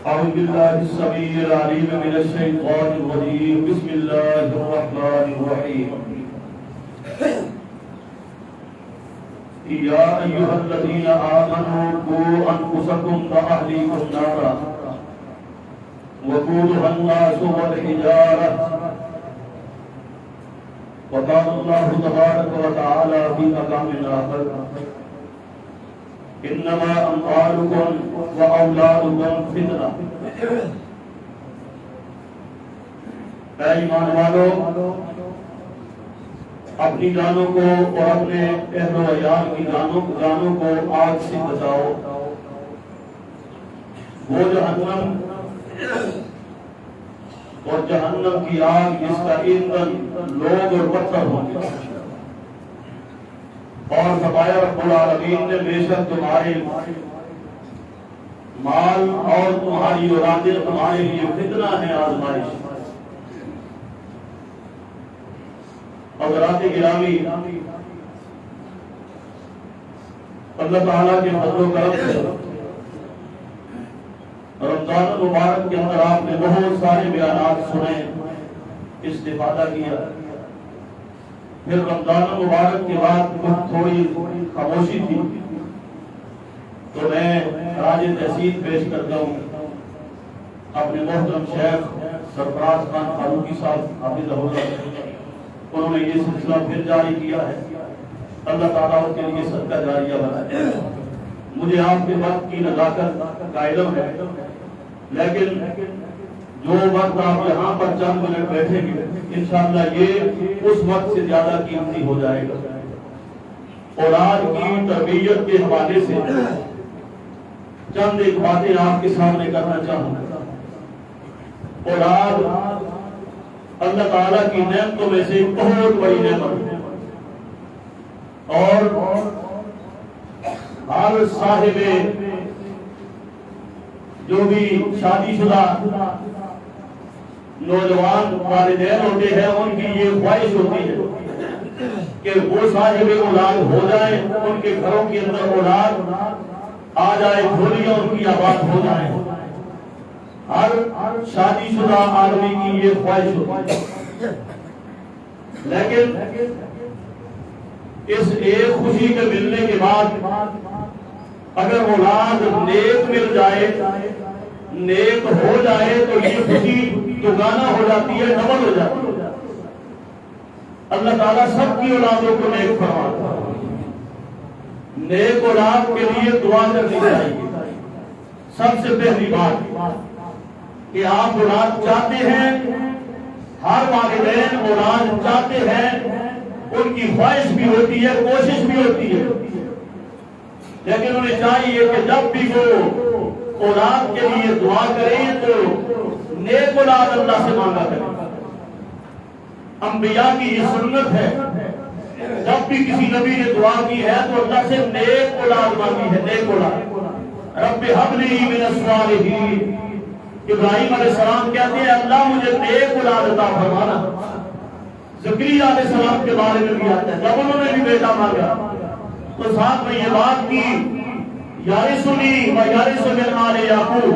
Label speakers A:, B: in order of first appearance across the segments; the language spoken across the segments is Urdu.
A: أعوذ بالله السميع العليم من الشيطان الرجيم بسم الله الرحمن الرحيم يا أيها الذين آمنوا قوا أنفسكم وأهليكم نارا وقودها الناس والحجارة وقال الله تبارك وتعالى في مقام آخر انما اموالکم واولادکم فتنہ۔ اے ایمان والو، اپنی جانوں کو اور اپنے اہل و عیال کی جانوں کو آگ سے بچاؤ۔ وہ جہنم اور جہنم کی آگ جس کا ایندھن لوگ اور پتھر ہوں گے۔ اور فرمایا رب العالمین نے بے شک تمہارے مال اور تمہاری اولادیں تمہارے لیے فتنہ ہے، آزمائش۔ حضرات گرامی، اللہ تعالیٰ کے فضل و کرم سے رمضان المبارک کے اندر آپ نے بہت سارے بیانات سنے، استفادہ کیا۔ پھر رمضان المبارک کے بعد تھوڑی خاموشی تھی، تو میں راج تحسین پیش کرتا ہوں اپنے محترم شیخ سرفراز خان فاروقی صاحب حافظہ اللہ۔ انہوں نے یہ سلسلہ پھر جاری کیا ہے، اللہ تعالیٰ ان کے لیے صدقہ جاریہ بنائے۔ مجھے آپ کے وقت کی نزاکت کا علم ہے، لیکن جو وقت آپ یہاں پر چند منٹ بیٹھیں گے انشاءاللہ یہ اس وقت سے زیادہ قیمتی ہو جائے گا۔ اولاد کی تربیت کے حوالے سے چند ایک باتیں آپ کے سامنے کرنا چاہوں گا۔ اولاد اللہ تعالیٰ کی نعمتوں میں سے بہت بڑی نعمت ہے، اور ہر صاحب جو بھی شادی شدہ نوجوان والدین ہوتے ہیں ان کی یہ خواہش ہوتی ہے کہ وہ صاحب اولاد ہو جائیں، ان کے گھروں کے اندر اولاد آ جائے، جھولیاں ان کی آباد ہو جائیں۔ ہر شادی شدہ آدمی کی یہ خواہش ہوتی ہے، لیکن اس ایک خوشی کے ملنے کے بعد اگر اولاد نیک مل جائے، نیک ہو جائے، تو یہ خوشی دوگانا ہو جاتی ہے، ڈبل ہو جاتی ہے۔ اللہ تعالیٰ سب کی اولادوں کو نیک فرماتا ہے۔ نیک اولاد کے لیے دعا کرنی چاہیے۔ سب سے پہلی بات کہ آپ اولاد چاہتے ہیں، ہر والدین اولاد چاہتے ہیں، ان کی خواہش بھی ہوتی ہے، کوشش بھی ہوتی ہے، لیکن انہیں چاہیے کہ جب بھی وہ اولاد کے لیے دعا کریں تو نیک اولاد اللہ سے مانگا کریں۔ انبیاء کی یہ سنت ہے، جب بھی کسی نبی نے دعا کی ہے تو اللہ سے نیک اولاد مانگی ہے، نیک اولاد۔ رب هب لي من الصالحین، ابراہیم علیہ السلام کہتے ہیں اللہ مجھے نیک اولاد عطا فرمانا۔ زکریا علیہ السلام کے بارے میں بھی آتا ہے، جب انہوں نے بھی بیٹا مانگا تو ساتھ میں یہ بات کی یارثنی و یارث من آل یعقوب،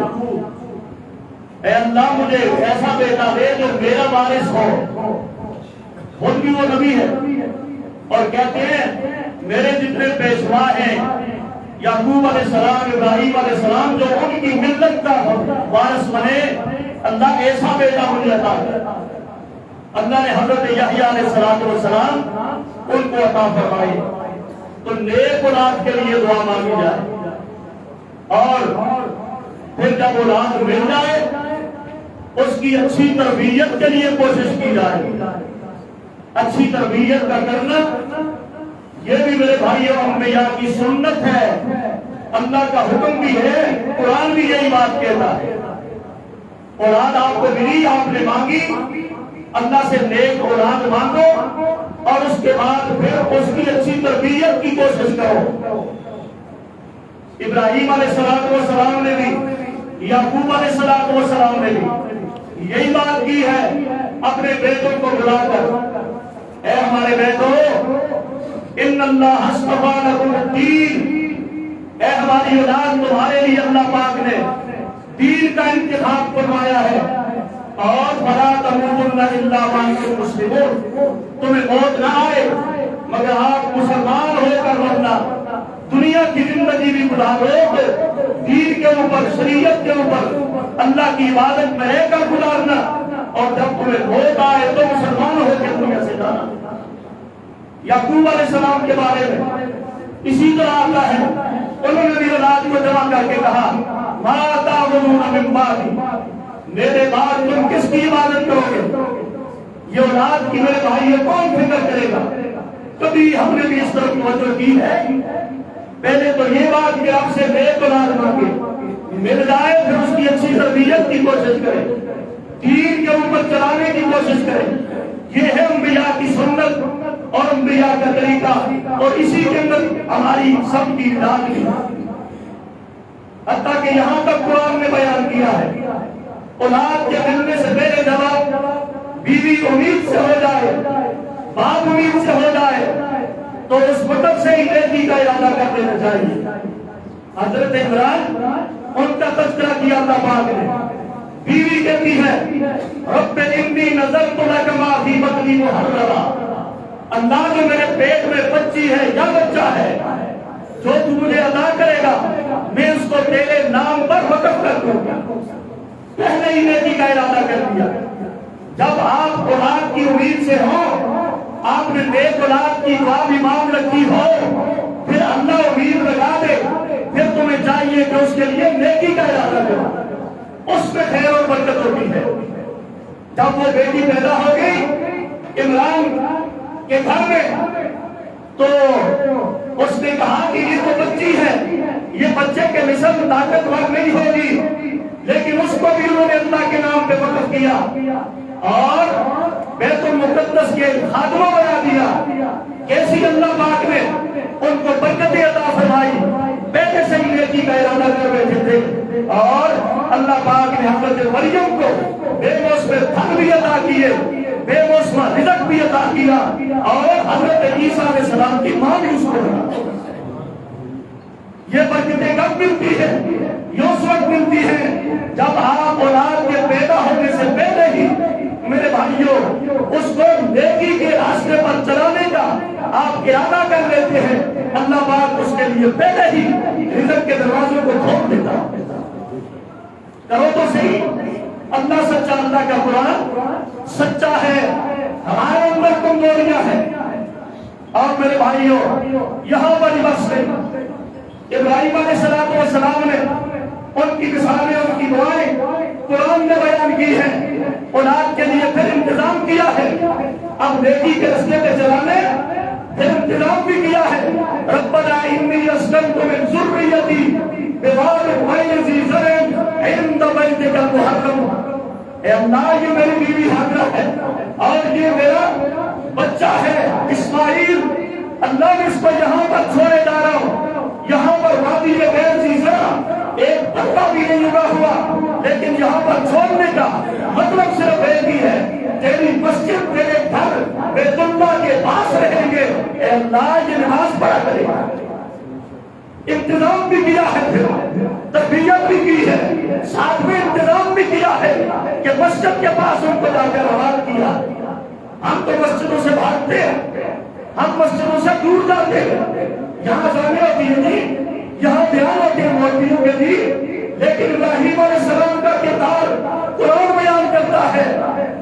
A: اے اللہ مجھے ایسا بیٹا دے جو میرا وارث ہو۔ خود بھی وہ نبی ہے اور کہتے ہیں میرے جتنے پیشوا ہیں یعقوب علیہ السلام، ابراہیم علیہ السلام، جو ان کی ملت کا وارث بنے، اللہ ایسا بیٹا مجھے عطا کرے۔ اللہ نے حضرت یحییٰ علیہ السلام ان کو عطا فرمائی۔ تو نیک اولاد کے لیے دعا مانگی جائے، اور پھر جب اولاد مل جائے اس کی اچھی تربیت کے لیے کوشش کی جائے۔ اچھی تربیت کا کرنا یہ بھی میرے بھائیوں انبیاء کی سنت ہے، اللہ کا حکم بھی ہے، قرآن بھی یہی بات کہتا ہے۔ اولاد آپ کو ملی، آپ نے مانگی، اللہ سے نیک اولاد مانگو، اور اس کے بعد پھر اس کی اچھی تربیت کی کوشش کرو۔ ابراہیم علیہ السلام نے بھی، یعقوب علیہ السلام نے بھی یہی بات کی ہے اپنے بیٹوں کو بلا کر، اے ہمارے بیٹوں ان اللہ اصطفیٰ لکم الدین، اے ہماری اولاد تمہارے لیے اللہ پاک نے دین کا انتخاب فرمایا ہے، اور فلا تموتن الا وانتم مسلمون، تمہیں موت نہ آئے مگر آپ مسلمان ہو کر مرنا۔ دنیا کی زندگی بھی گزارو دین کے اوپر، شریعت کے اوپر، اللہ کی عبادت میں رہ کر گزارنا، اور جب تمہیں موت آئے تو مسلمان ہو کے دنیا سے جانا۔ یعقوب علیہ السلام کے بارے میں اسی طرح آتا ہے، انہوں نے بھی اولاد کو جمع کر کے کہا ما تعبدون من بعدی، میرے بعد تم کس کی عبادت کرو گے؟ یہ اولاد کی میرے بھائی یہ کون فکر کرے گا؟ کبھی ہم نے بھی اس طرف توجہ کی ہے؟ پہلے تو یہ بات کہ آپ سے نیک اولاد مانگے، مل جائے پھر اس کی اچھی تربیت کی کوشش کریں، دین کے اوپر چلانے کی کوشش کریں۔ یہ ہے انبیاء کی سنت اور انبیاء کا طریقہ، اور اسی کے اندر ہماری سب کی امداد بھی، حتیٰ کہ یہاں تک قرآن نے بیان کیا ہے اولاد کے ملنے سے پہلے جب بیوی امید سے ہو جائے، باپ امید سے ہو جائے، تو اس وقت سے ہی نیکی کا ارادہ کر دینا چاہیے۔ حضرت عمران ان کا تذکرہ کیا اللہ پاک نے، بیوی کہتی ہے رب انی نذرت لک ما فی بطنی محررا، اللہ جو میرے پیٹ میں بچی ہے یا بچہ ہے، جو تو مجھے عطا کرے گا میں اس کو تیرے نام پر وقف کر دوں گا۔ پہلے ہی نیکی کا ارادہ کر دیا۔ جب آپ اولاد کی امید سے ہوں، آپ نے نیک اولاد کی دعا بھی مانگ رکھی ہو، پھر اللہ امید لگا دے، پھر تمہیں چاہیے کہ اس کے لیے نیکی کا ارادہ کرو، اس میں خیر اور برکت ہوتی ہے۔ جب وہ بیٹی پیدا ہو گئی عمران کے گھر میں، تو اس نے کہا کہ یہ تو بچی ہے، یہ بچے کے مثل طاقتور نہیں ہوگی، لیکن اس کو بھی انہوں نے اللہ کے نام پہ وقف کیا اور بیت المقدس کے خادمہ بنا دیا۔ کیسی اللہ پاک نے ان کو برکت عطا فرمائی، بیٹے سے ہی نیکی کا ارادہ کر بیٹھے تھے، اور اللہ پاک نے حضرت مریم کو بے موسم دھن بھی عطا کیے، بے موسم رزق بھی عطا کیا، اور حضرت عیسیٰ علیہ السلام کی ماں بھی اس کو بنا۔ یہ برکتیں کب ملتی ہے؟ یہ اس وقت ملتی ہے جب آپ اولاد کے پیدا ہونے سے پہلے ہی میرے بھائیوں اس کو نیکی کے راستے پر چلانے کا آپ ارادہ کر لیتے ہیں، اللہ پاک اس کے لیے پہلے ہی رزق کے دروازوں کو کھول دیتا۔ کرو تو صحیح، اللہ سچا، اللہ کا قرآن سچا ہے، ہمارے اندر کمزوریاں ہیں۔ اور میرے بھائیوں یہاں پر بس نہیں، ابراہیم علیہ السلام نے ان کی مثالیں، ان کی دعائیں قرآن نے بیان کی ہیں، اولاد کے لیے پھر انتظام کیا ہے، اب نیکی کے راستے پہ چلانے پھر انتظام بھی کیا ہے۔ ربنا انی اسکنت من ذریتی بواد غیر ذی زرع عند بیتک المحرم، اے اللہ یہ میری بیوی حاضرہ ہے اور یہ میرا بچہ ہے اسماعیل، اللہ نے اس کو یہاں پر چھوڑے جا رہا ہوں، یہاں پر وادی غیر ذی زرع ایک پتا بھی نہیں اگا ہوا، لیکن یہاں پر چھوڑنے کا مطلب صرف ایک ہی ہے، تیری مسجد تیرے گھر بیت اللہ کے پاس رہیں گے، اے اللہ یہ نماز پڑھا کرے گا۔ انتظام بھی کیا ہے، پھر تربیت بھی کی ہے، ساتھ میں انتظام بھی کیا ہے کہ مسجد کے پاس ان کو جا کر حوالہ کیا۔ ہم تو مسجدوں سے بھاگتے ہیں، ہم مسجدوں سے دور جاتے ہیں، یہاں جانے ہوتی ہے جی، یہاں دھیان ہوتے ہیں مولویوں کے جی، لیکن ابراہیم علیہ السلام کا کردار قرآن بیان کرتا ہے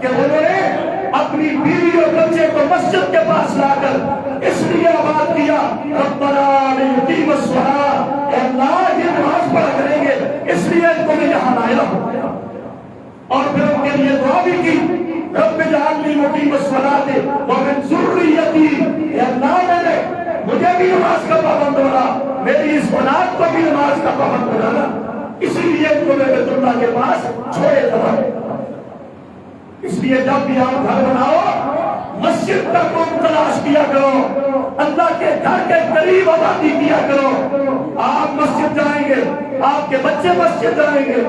A: کہ انہوں نے اپنی بیوی اور بچے کو مسجد کے پاس لا کر اس لیے آباد کیا، ربنا لیقیم الصلاۃ، اے اللہ یہ نماز پڑھا کریں گے اس لیے ان کو میں یہاں لایا ہوں، اور پھر ان کے لیے دعا بھی کی، رب اجعلنی مقیم الصلاۃ ومن ذریتی، اے اللہ مجھے بھی نماز کا پابند بنا، میری اس اولاد کو بھی نماز کا پابند بنانا، اسی لیے ان کو میں بیت اللہ کے پاس چھوڑے جاؤں۔ اس لیے جب بھی آپ گھر بناؤ مسجد کا کوم تلاش کیا کرو، اللہ کے گھر کے قریب آبادی کیا کرو۔ آپ مسجد جائیں گے، آپ کے بچے مسجد جائیں گے،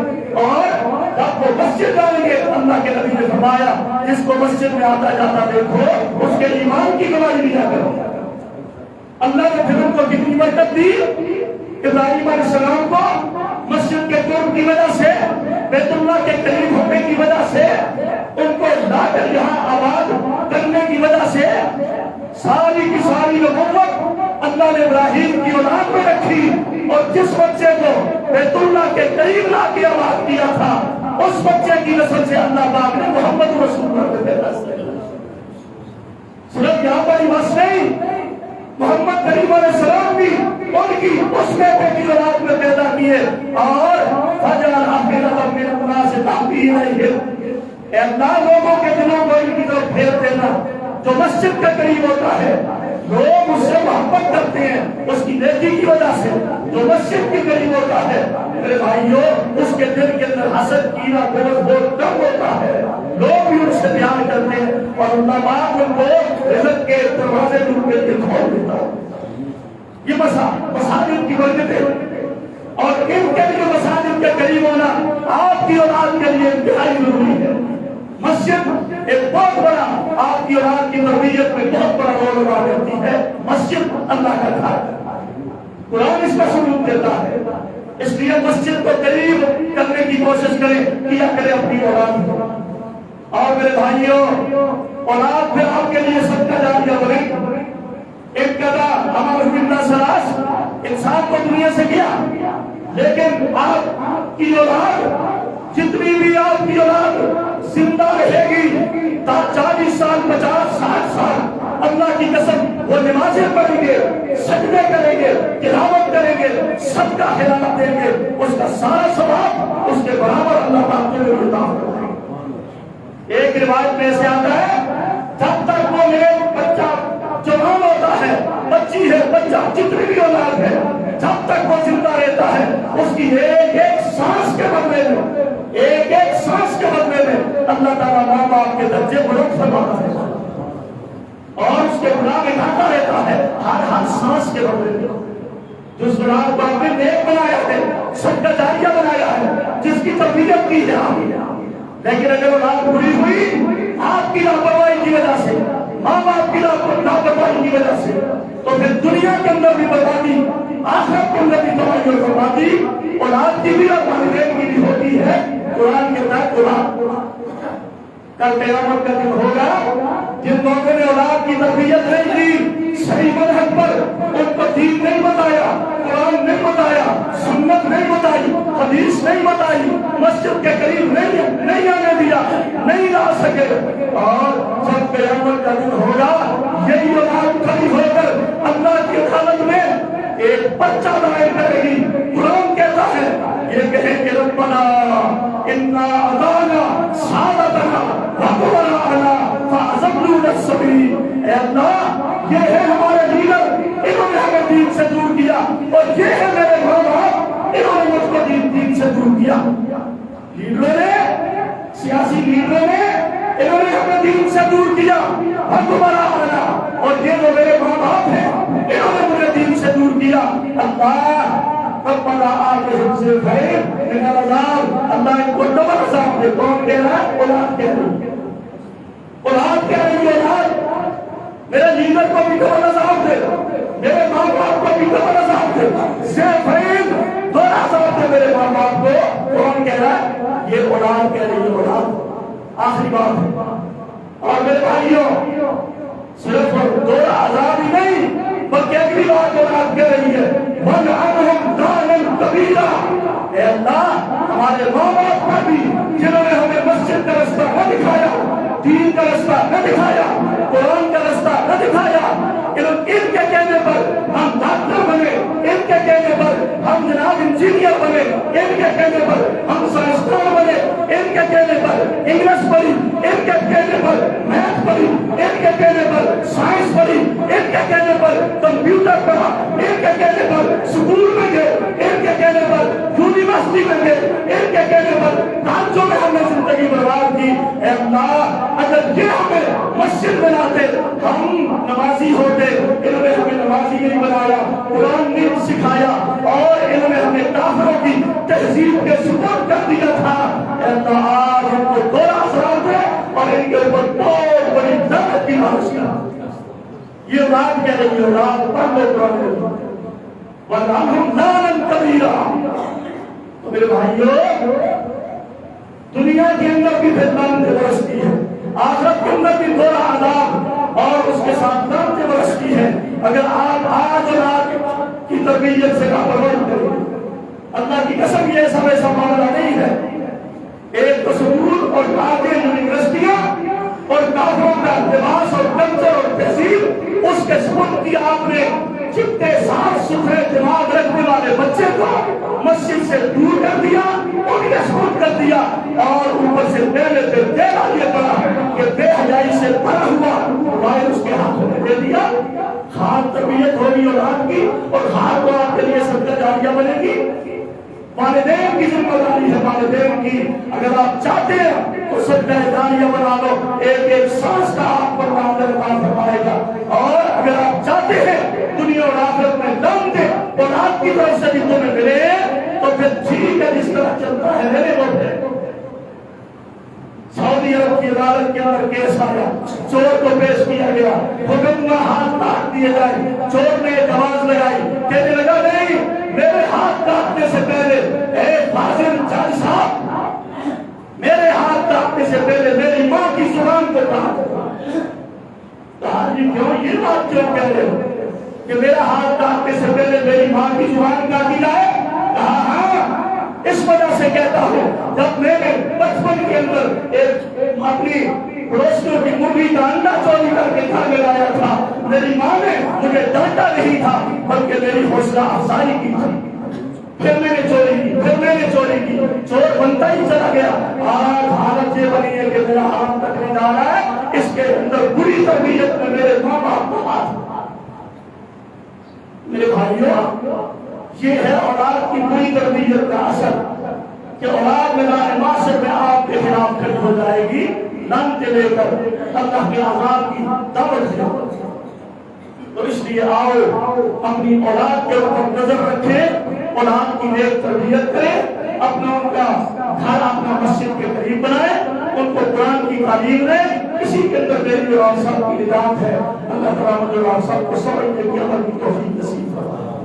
A: اور جب وہ مسجد جائیں گے اللہ کے نبی نے فرمایا جس کو مسجد میں آتا جاتا دیکھو اس کے ایمان کی گواہی دیا کرو۔ اللہ نے پھر ان کو کتنی برکت دی، ابراہیم علیہ السلام کو مسجد کے قرب کی وجہ سے بیت اللہ کے قریب ہونے کی وجہ سے، ان کو لا کر یہاں آباد کرنے کی وجہ سے ساری کی ساری نبوت اللہ نے ابراہیم کی اولاد میں رکھی، اور جس بچے کو بیت اللہ کے قریب لا کے آباد کیا تھا اس بچے کی نسل سے اللہ پاک نے محمد رسول اللہ کو پیدا کیا۔ صرف یہاں پر ہی بس نہیں، محمد کریم علیہ السلام بھی ان کی اس بیٹے کی اولاد میں پیدا کیے، اور فجعل أفئدة من الناس تهوي إليهم، اے اللہ لوگوں کے دلوں کو ان کی طرف پھیر دینا۔ جو مسجد کے قریب ہوتا ہے لوگ اس سے محبت کرتے ہیں اس کی نیکی کی وجہ سے، جو مسجد کے قریب ہوتا ہے میرے بھائیوں اس کے دل کے اندر حسد کینہ بغض بہت کم ہوتا ہے، لوگ بھی ان سے پیار کرتے ہیں، اور اللہ پاک ان کو رزق کے دروازے ان کے دل کھول دیتا ہے۔ یہ مساجد کی برکتیں، اور ان کے لیے مساجد کے قریب ہونا آپ کی اولاد کے لیے انتہائی ضروری ہے۔ مسجد ایک بہت بڑا آپ کی اولاد کی تربیت میں بہت بڑا رول ادا کرتی ہے۔ مسجد اللہ کا گھر ہے، قرآن اس کا ثبوت دیتا ہے، اس لیے مسجد کو قریب کرنے کی کوشش کیا کرے اپنی اولاد کو۔ اور میرے بھائیوں اولاد پھر آپ کے لیے صدقہ جاریہ بنے۔ ایک قضا ہمارا بندہ سراس انسان کو دنیا سے گیا، لیکن آپ کی اولاد جتنی بھی آپ کی اولاد زندہ رہے گی 40 سال 50 60 سال، اللہ کی قسم وہ نمازیں پڑھیں گے، سجدے کریں گے، تلاوت کریں گے، صدقہ خیرات دیں گے، اس کا سارا ثواب اس کے برابر اللہ پاک کے لیے عطا کرے گا۔ ایک روایت میں سے آتا ہے جب تک وہ ایک بچہ جوان ہوتا ہے، بچی ہے، بچہ جتنی بھی اولاد ہے، جب تک وہ زندہ رہتا ہے اس کی ایک ایک سانس کے بدلے میں، ایک ایک سانس کے بدلے میں اللہ تعالیٰ ماں باپ کے درجے بلند فرماتا ہے، اور اس کے گناہ مٹاتا رہتا ہے ہر سانس کے بدلے میں۔ جس گناہ کو آپ نے نیک بنایا ہے، صدقہ جاریہ بنایا ہے، جس کی تربیت کی ہے آپ، لیکن اگر اولاد بری ہوئی آپ کی لاپرواہی کی وجہ سے، ماں باپ کی لاپرواہی کی وجہ سے، تو پھر دنیا کے اندر بھی بربادی، آخرت کے اندر بھی تباہی اور بربادی اولاد کی بھی اور والدین کی بھی ہوتی ہے۔ قرآن کے تحت کل قیامت کا دن ہوگا جن لوگوں نے اولاد کی تربیت نہیں کی، صحیح منہج پر ان کو دین نہیں بتایا، قرآن نہیں بتایا، سنت نہیں بتائی، حدیث نہیں بتائی، مسجد کے قریب نہیں آنے دیا، نہیں لا سکے، اور جب قیامت کا دن ہوگا یہی اولاد کھڑی ہو کر اللہ کی عدالت میں ایک پرچہ دائر کرے گی۔ قرآن کہتا ہے یہ کہیں کہ ربنا انا اطعنا سادتنا وکبراءنا فاضلونا السبیل، اے اللہ یہ ہے ہمارے لیڈر، انہوں نے ہمیں دین سے دور کیا، اور یہ ہے میرے ماں باپ، انہوں نے مجھ کو دین سے دور کیا۔ لیڈروں نے، سیاسی لیڈروں نے، انہوں نے ہمیں دین سے دور کیا، وکبراءنا، اور یہ جو میرے ماں باپ ہیں انہوں نے مجھے دین سے دور کیا۔ اللہ ربنا آتهم ضعفین من العذاب، اللہ ان کو ڈبل عذاب دے۔ کون کہہ رہا ہے؟ اولاد کہہ رہی ہے، اولاد کہہ رہی ہے، اولاد میرے لیڈر کو بھی ڈبل عذاب دے، میرے ماں باپ کو بھی ڈبل عذاب دے، ضعفین دو عذاب دے میرے ماں باپ کو۔ کون کہہ رہا ہے؟ یہ اولاد کہہ رہی ہے، اولاد آخری بات ہے۔ اور میرے بھائیوں صرف دو عذاب ہی نہیں بلکہ اگلی بات اولاد کہہ رہی ہے وَلْعَنْهُمْ دَانًا كَبِيرًا، اے اللہ ہمارے ماں باپ پر بھی جنہوں نے ہمیں مسجد کا رستہ نہ دکھایا، دین کا رستہ نہ دکھایا، قرآن کا رستہ نہ دکھایا، ان کے کہنے پر ہم ڈاکٹر بنے، ان کے کہنے پر ہم جناب انجینئر بنے، ان کے کہنے پر ہم سائنسدان بنے، ان کے کہنے پر انگلش پڑھی، ان کے کہنے پر میتھ پڑھی، ان کے کہنے پر سائنس پڑھی، ان کے کہنے پر کمپیوٹر پڑھا، ان کے کہنے پر اسکول میں گئے، ان کے کہنے پر یونیورسٹی میں گئے، ان کے کہنے پر کالجوں میں ہم نے زندگی برباد کی۔ اے اللہ اگر یہ ہمیں مسجد میں لاتے ہم نمازی ہوتے، انہوں نے ہمیں نمازی نہیں بنایا، قرآن نہیں سکھایا، اور انہوں نے ہمیں کافروں کی تہذیب کے سپرد کر دیا تھا۔ اے اللہ آج ان کو دوہرا عذاب دے اور ان کے اوپر بہت بڑی لعنت کی بارش کر۔ یہ اولاد کہہ رہی ہے، اولاد پڑھ لو قرآن وَلْعَنْهُمْ دَانًا كَبِيرًا۔ تو میرے بھائیوں دنیا کے اندر بھی پھر لعنتیں برستی ہے، آخرت کے اندر بھی تھوڑا عذاب اور اس کے ساتھ لعنتیں برستی ہے اگر آپ آج اور رات کی تربیت سے لاپرواہی کریں۔ اللہ کی قسم یہ سب ایسا معاملہ نہیں ہے۔ ایک تصور اور کافر یونیورسٹیاں اور کافروں کا لباس اور کلچر اور تہذیب، اس کے سبب کی آپ نے جتنے صاف ستھرے دماغ رکھنے والے بچے کو مسجد سے دور کر دیا، انہیں سبب کر دیا، اور اوپر سے میلے پہ دینا یہ پڑا کہ بے حیائی سے بھرا ہوا وائر اس کے ہاتھوں میں دے دیا۔ خان تربیت ہوگی اولاد کی، اور خان کو آپ کے لیے صدقہ جاریہ بنے گی۔ والدین کی ذمہ داری ہے، والدین کی، اگر آپ چاہتے ہیں تو صدقہ جاریہ بنا لو، ایک ایک سانس کا آپ پر اللہ عطا فرمائے گا۔ اور اگر آپ چاہتے ہیں دنیا اور آخرت میں دم دے اور آپ کی طرف سے بھی تمہیں ملے تو پھر ٹھیک ہے، جس طرح چلتا ہے میرے وہ ہے۔ سعودی عرب کی عدالت کے اندر کیس آیا، چور کو پیش کیا گیا، حکم میں ہاتھ کاٹ دیے جائے، چور نے ایک آواز لگائی، کہنے لگا نہیں، میرے ہاتھ کاٹنے سے پہلے اے فاضل جج صاحب، میرے ہاتھ کاٹنے سے پہلے میری ماں کی زبان کو کاٹ۔ کہا جی کیوں، یہ بات کیوں کہہ رہے ہو کہ میرا ہاتھ کاٹنے سے پہلے میری ماں کی زبان کاٹی جائے؟ کہا ہاں، اس وجہ سے کہتا ہوں، جب میں نے بچپن کے اندر ایک اپنی پڑوسیوں کی مرغی کا انڈا چوری کر کے گھر میں لایا تھا، میری ماں نے مجھے ڈانٹا نہیں تھا بلکہ میری حوصلہ افزائی کی تھی۔ پھر میں نے چوری کی، پھر میں نے چوری کی، چور بنتا ہی چلا گیا۔ آج حالت یہ بنی ہے کہ میرا ہاتھ تک نہیں جا رہا ہے، اس کے اندر بری تربیت میں میرے ماں باپ کا ہاتھ۔ میرے بھائیوں، یہ ہے اولاد کی بری تربیت کا اثر کہ اولاد میدان معاشر میں آپ کے خلاف کھڑی ہو جائے گی، لعنتیں لے کر اللہ کے عذاب کی دعوت دے۔ تو اس لیے آؤ اپنی اولاد کے اوپر نظر رکھیں، اولاد کی نیک تربیت کریں، اپنا ان کا گھر اپنا مسجد کے قریب بنائیں، ان کو قرآن کی تعلیم دیں۔ اسی کے اندر میری اور آپ سب کی نجات ہے۔ اللہ تعالیٰ مجھے اور آپ سب کو سمجھنے کی عمل کی توفیق نصیب فرمائے۔